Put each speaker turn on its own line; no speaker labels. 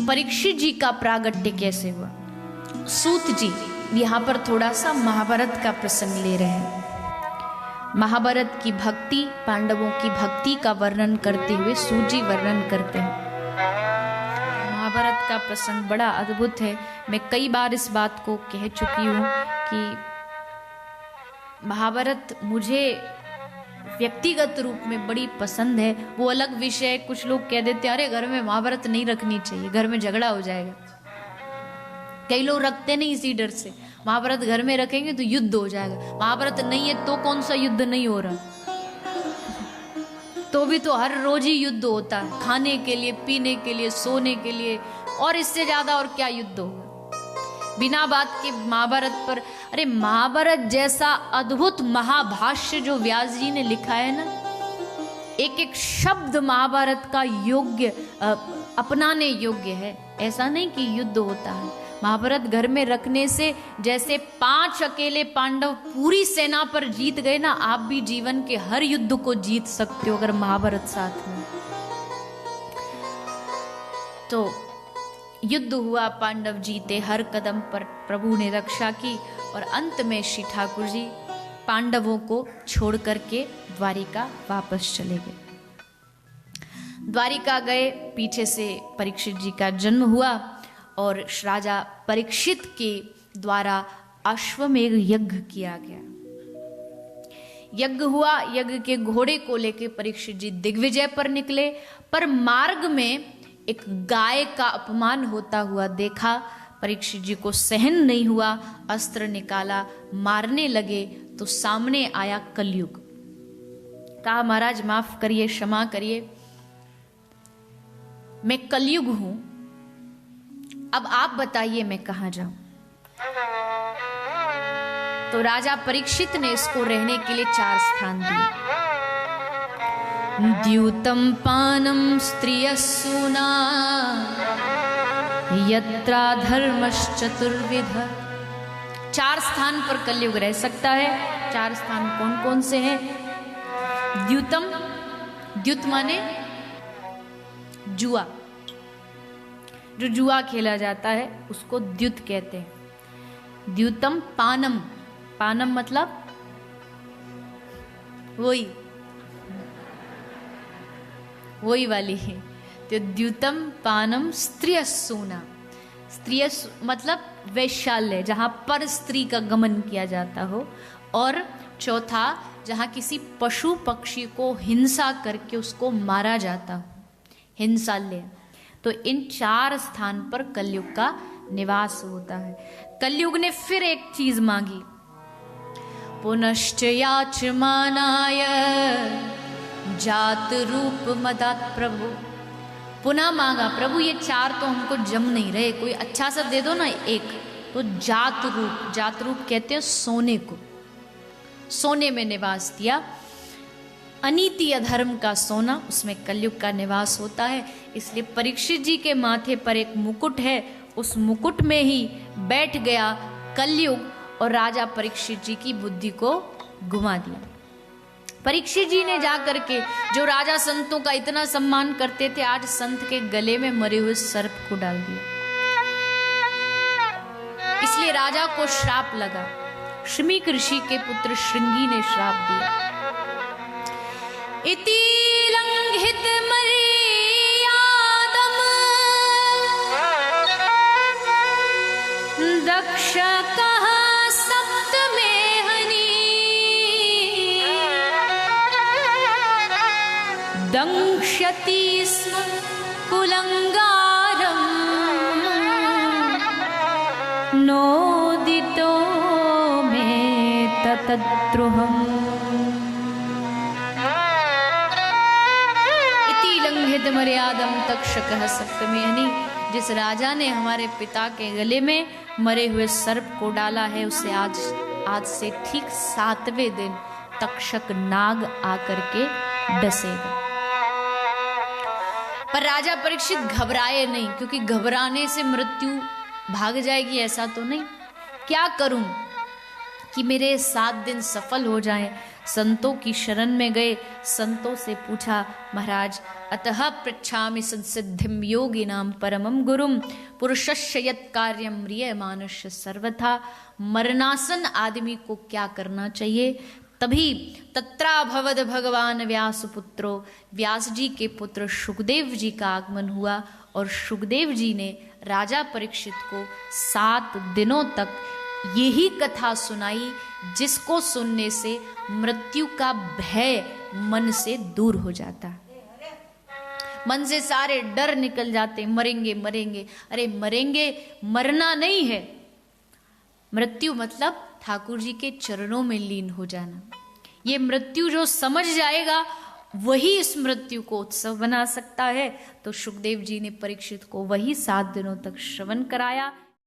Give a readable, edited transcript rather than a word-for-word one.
परीक्षित जी का प्रागट्य कैसे हुआ। सूत जी यहाँ पर थोड़ा सा महाभारत का प्रसंग ले रहे हैं। महाभारत की भक्ति, पांडवों की भक्ति का वर्णन करते हुए सूत जी वर्णन करते हैं। महाभारत का प्रसंग बड़ा अद्भुत है। मैं कई बार इस बात को कह चुकी हूँ कि महाभारत मुझे व्यक्तिगत रूप में बड़ी पसंद है। वो अलग विषय है, कुछ लोग कह देते हैं अरे घर में महाभारत नहीं रखनी चाहिए, घर में झगड़ा हो जाएगा। कई लोग रखते नहीं इसी डर से, महाभारत घर में रखेंगे तो युद्ध हो जाएगा। महाभारत नहीं है तो कौन सा युद्ध नहीं हो रहा, तो भी तो हर रोज ही युद्ध होता है, खाने के लिए, पीने के लिए, सोने के लिए, और इससे ज्यादा और क्या युद्ध होगा बिना बात के महाभारत पर। अरे महाभारत जैसा अद्भुत महाभाष्य जो व्यास जी ने लिखा है ना, एक एक शब्द महाभारत का योग्य, अपनाने योग्य है। ऐसा नहीं कि युद्ध होता है। महाभारत घर में रखने से जैसे 5 अकेले पांडव पूरी सेना पर जीत गए ना, आप भी जीवन के हर युद्ध को जीत सकते हो अगर महाभारत साथ में। तो युद्ध हुआ, पांडव जीते, हर कदम पर प्रभु ने रक्षा की, और अंत में श्री ठाकुर जी पांडवों को छोड़ करके द्वारिका वापस चले गए। द्वारिका गए, पीछे से परीक्षित जी का जन्म हुआ और राजा परीक्षित के द्वारा अश्वमेध यज्ञ किया गया। यज्ञ हुआ, यज्ञ के घोड़े को लेकर परीक्षित जी दिग्विजय पर निकले, पर मार्ग में एक गाय का अपमान होता हुआ देखा। परीक्षित जी को सहन नहीं हुआ, अस्त्र निकाला, मारने लगे तो सामने आया कलयुग। कहा महाराज माफ करिए, क्षमा करिए, मैं कलयुग हूं, अब आप बताइए मैं कहां जाऊं। तो राजा परीक्षित ने इसको रहने के लिए 4 स्थान दिए। द्यूतं पानं स्त्रियसूना यत्रा धर्मश्चतुर्विध। 4 स्थान पर कलयुग रह सकता है। 4 स्थान कौन कौन से हैं? द्यूतम, द्युत माने जुआ, जो जुआ खेला जाता है उसको द्युत कहते हैं। द्यूतम पानम, पानम मतलब वही वाली है। तो द्यूतम पानम स्त्रियसूना, स्त्रिय मतलब वैश्यालय, जहां पर स्त्री का गमन किया जाता हो, और चौथा जहां किसी पशु पक्षी को हिंसा करके उसको मारा जाता हो, हिंसालय। तो इन 4 स्थान पर कलयुग का निवास होता है। कलयुग ने फिर एक चीज मांगी, पुनश्च याचमानाय जात रूप मदात प्रभु। पुनः मांगा, प्रभु ये 4 तो हमको जम नहीं रहे, कोई अच्छा सा दे दो ना एक। तो जात रूप, जात रूप कहते हैं सोने को, सोने में निवास दिया। अनीति अधर्म का सोना, उसमें कलयुग का निवास होता है। इसलिए परीक्षित जी के माथे पर एक मुकुट है, उस मुकुट में ही बैठ गया कलयुग और राजा परीक्षित जी की बुद्धि को घुमा दिया। परीक्षित जी ने जाकर के, जो राजा संतों का इतना सम्मान करते थे, आज संत के गले में मरे हुए सर्प को डाल दिया। इसलिए राजा को श्राप लगा। शमीक ऋषि के पुत्र श्रृंगी ने श्राप दिया, इति लंघित मर्यादम दक्ष कहा दंक्षति स्म कुलंगारम नोदितो में ततद्रुहम्। इति लंघित मर्यादम तक्षकः सप्तमेहनि। जिस राजा ने हमारे पिता के गले में मरे हुए सर्प को डाला है, उसे आज से ठीक 7वें दिन तक्षक नाग आकर के डसेगा। पर राजा परीक्षित घबराए नहीं, क्योंकि घबराने से मृत्यु भाग जाएगी ऐसा तो नहीं। क्या करूं कि मेरे 7 दिन सफल हो जाएं। संतों की शरण में गए, संतों से पूछा, महाराज अतः पृच्छामि संसिद्धिम योगिनाम परमम गुरुम पुरुषस्य यत् कार्यम म्रियमाणस्य सर्वथा। मरणासन आदमी को क्या करना चाहिए? तभी तत्राभवद भगवान व्यासपुत्रो, व्यास जी के पुत्र सुखदेव जी का आगमन हुआ और सुखदेव जी ने राजा परीक्षित को 7 दिनों तक यही कथा सुनाई, जिसको सुनने से मृत्यु का भय मन से दूर हो जाता। मन से सारे डर निकल जाते, मरेंगे मरेंगे। अरे मरेंगे, मरना नहीं है। मृत्यु मतलब ठाकुर जी के चरणों में लीन हो जाना। ये मृत्यु जो समझ जाएगा वही इस मृत्यु को उत्सव बना सकता है। तो सुखदेव जी ने परीक्षित को वही 7 दिनों तक श्रवण कराया।